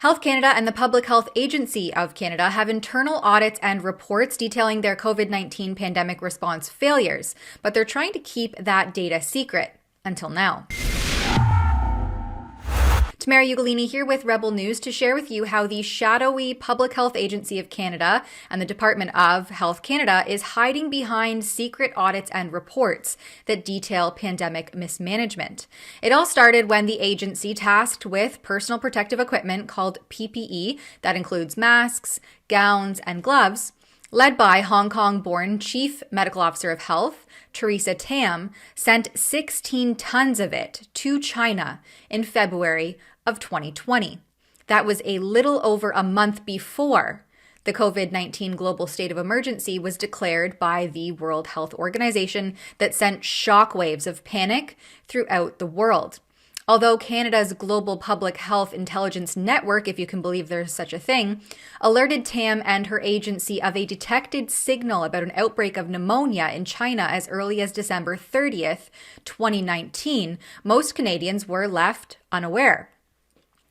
Health Canada and the Public Health Agency of Canada have internal audits and reports detailing their COVID-19 pandemic response failures, but they're trying to keep that data secret until now. Tamara Ugolini here with Rebel News to share with you how the shadowy Public Health Agency of Canada and the Department of Health Canada is hiding behind secret audits and reports that detail pandemic mismanagement. It all started when the agency tasked with personal protective equipment called PPE, that includes masks, gowns, and gloves, led by Hong Kong-born Chief Medical Officer of Health, Theresa Tam, sent 16 tons of it to China in February of 2020. That was a little over a month before the COVID-19 global state of emergency was declared by the World Health Organization that sent shockwaves of panic throughout the world. Although Canada's Global Public Health Intelligence Network, if you can believe there's such a thing, alerted Tam and her agency of a detected signal about an outbreak of pneumonia in China as early as December 30th, 2019, most Canadians were left unaware.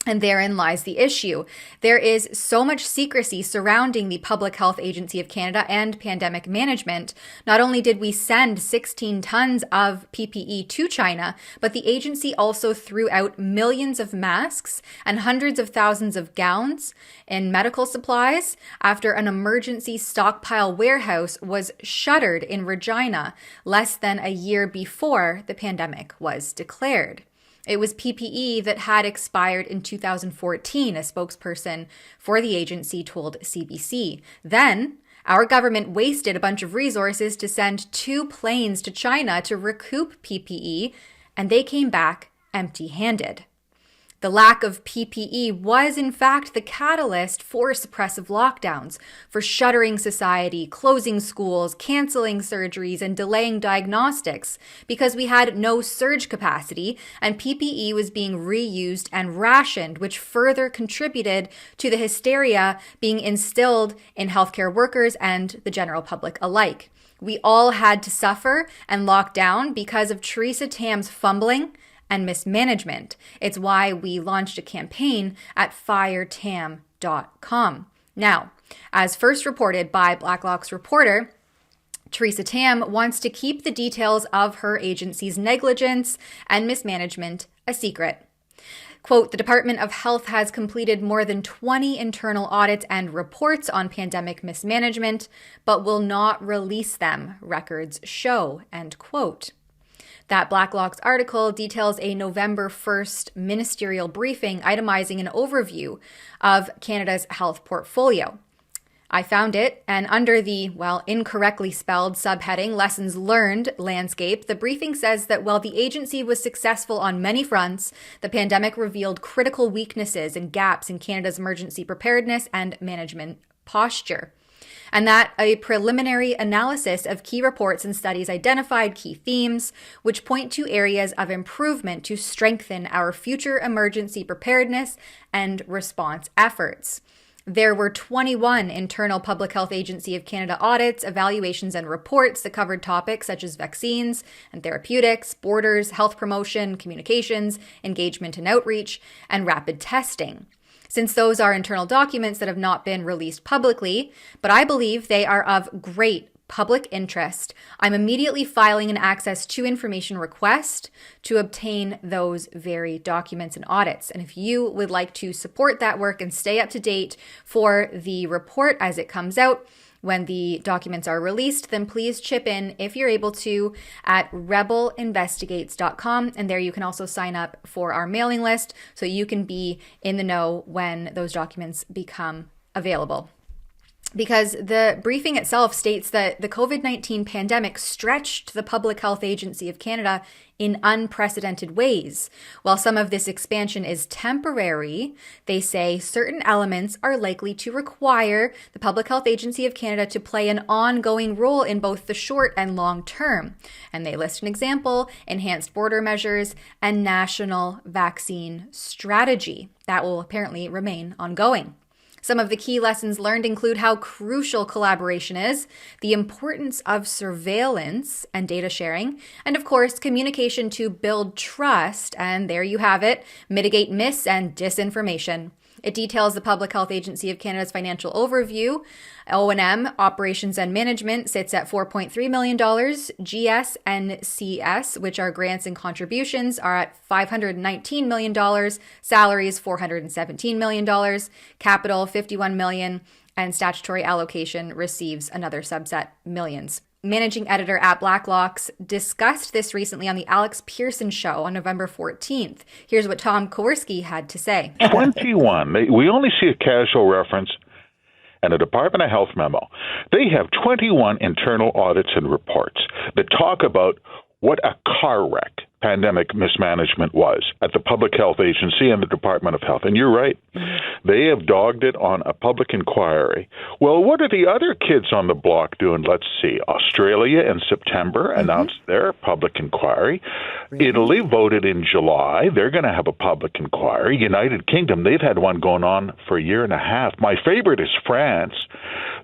And therein lies the issue. There is so much secrecy surrounding the Public Health Agency of Canada and pandemic management. Not only did we send 16 tons of PPE to China, but the agency also threw out millions of masks and hundreds of thousands of gowns and medical supplies after an emergency stockpile warehouse was shuttered in Regina less than a year before the pandemic was declared. It was PPE that had expired in 2014, a spokesperson for the agency told CBC. Then, our government wasted a bunch of resources to send 2 planes to China to recoup PPE, and they came back empty-handed. The lack of PPE was, in fact, the catalyst for suppressive lockdowns, for shuttering society, closing schools, canceling surgeries, and delaying diagnostics, because we had no surge capacity and PPE was being reused and rationed, which further contributed to the hysteria being instilled in healthcare workers and the general public alike. We all had to suffer and lock down because of Theresa Tam's fumbling and mismanagement. It's why we launched a campaign at firetam.com. Now, as first reported by Blacklock's reporter, Theresa Tam wants to keep the details of her agency's negligence and mismanagement a secret. Quote, the Department of Health has completed more than 20 internal audits and reports on pandemic mismanagement, but will not release them, records show, end quote. That Blacklock's article details a November 1st ministerial briefing itemizing an overview of Canada's health portfolio. I found it, and under the, incorrectly spelled subheading, Lessons Learned landscape, the briefing says that while the agency was successful on many fronts, the pandemic revealed critical weaknesses and gaps in Canada's emergency preparedness and management posture. And that a preliminary analysis of key reports and studies identified key themes, which point to areas of improvement to strengthen our future emergency preparedness and response efforts. There were 21 internal Public Health Agency of Canada audits, evaluations, and reports that covered topics such as vaccines and therapeutics, borders, health promotion, communications, engagement and outreach, and rapid testing. Since those are internal documents that have not been released publicly, but I believe they are of great public interest, I'm immediately filing an access to information request to obtain those very documents and audits. And if you would like to support that work and stay up to date for the report as it comes out, when the documents are released, then please chip in if you're able to at rebelinvestigates.com. And there you can also sign up for our mailing list so you can be in the know when those documents become available. Because the briefing itself states that the COVID-19 pandemic stretched the Public Health Agency of Canada in unprecedented ways. While some of this expansion is temporary, they say certain elements are likely to require the Public Health Agency of Canada to play an ongoing role in both the short and long term. And they list an example, enhanced border measures, and national vaccine strategy. That will apparently remain ongoing. Some of the key lessons learned include how crucial collaboration is, the importance of surveillance and data sharing, and of course, communication to build trust, and there you have it, mitigate mis and disinformation. It details the Public Health Agency of Canada's financial overview. O&M, Operations and Management, sits at $4.3 million. GS and CS, which are grants and contributions, are at $519 million. Salaries, $417 million. Capital, $51 million. And statutory allocation receives another subset, millions. Managing editor at Blacklocks discussed this recently on the Alex Pearson show on November 14th. Here's what Tom Kowarski had to say. 21. We only see a casual reference and a Department of Health memo. They have 21 internal audits and reports that talk about what a car wreck pandemic mismanagement was at the Public Health Agency and the Department of Health. And you're right. They have dogged it on a public inquiry. Well, what are the other kids on the block doing? Let's see. Australia in September announced their public inquiry. Really? Italy voted in July. They're going to have a public inquiry. United Kingdom, they've had one going on for a year and a half. My favorite is France.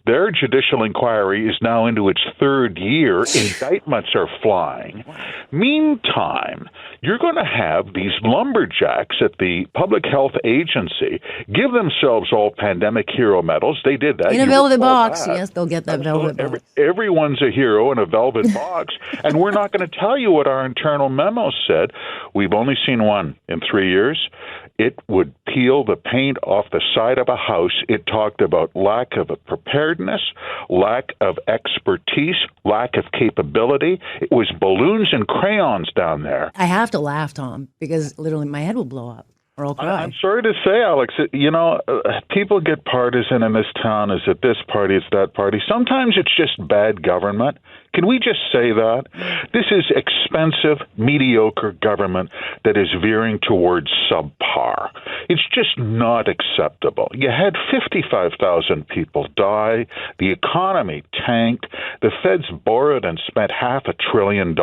Their judicial inquiry is now into its third year. Indictments are flying. Meantime, you're going to have these lumberjacks at the Public Health Agency give themselves all pandemic hero medals. They did that. In a velvet box. Yes, they'll get that velvet box. Everyone's a hero in a velvet box. And we're not going to tell you what our internal memo said. We've only seen one in 3 years. It would peel the paint off the side of a house. It talked about lack of preparedness, lack of expertise, lack of capability. It was balloons and crayons down there. I have to laugh, Tom, because literally my head will blow up. Or I'll cry. I'm sorry to say, Alex, people get partisan in this town. Is it this party? It's that party. Sometimes it's just bad government. Can we just say that? This is expensive, mediocre government that is veering towards subpar. It's just not acceptable. You had 55,000 people die. The economy tanked. The feds borrowed and spent $500 billion.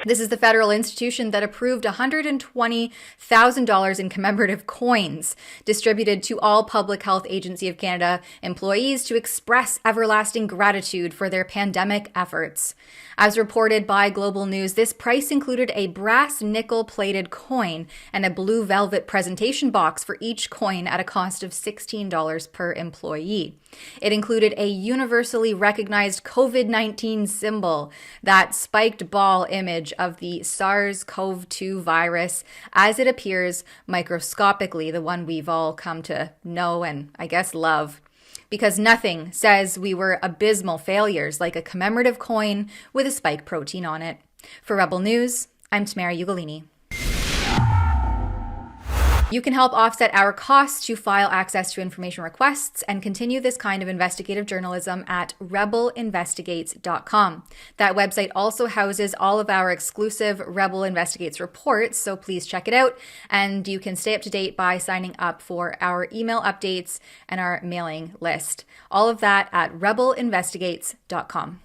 This is the federal institution that approved $120,000 in commemorative coins distributed to all Public Health Agency of Canada employees to express everlasting gratitude for their pandemic efforts. As reported by Global News, this price included a brass nickel-plated coin and a blue velvet presentation box for each coin at a cost of $16 per employee. It included a universally recognized COVID-19 symbol, that spiked ball image of the SARS-CoV-2 virus as it appears microscopically, the one we've all come to know and, I guess, love. Because nothing says we were abysmal failures like a commemorative coin with a spike protein on it. For Rebel News, I'm Tamara Ugolini. You can help offset our costs to file access to information requests and continue this kind of investigative journalism at rebelinvestigates.com. That website also houses all of our exclusive Rebel Investigates reports, so please check it out. And you can stay up to date by signing up for our email updates and our mailing list. All of that at rebelinvestigates.com.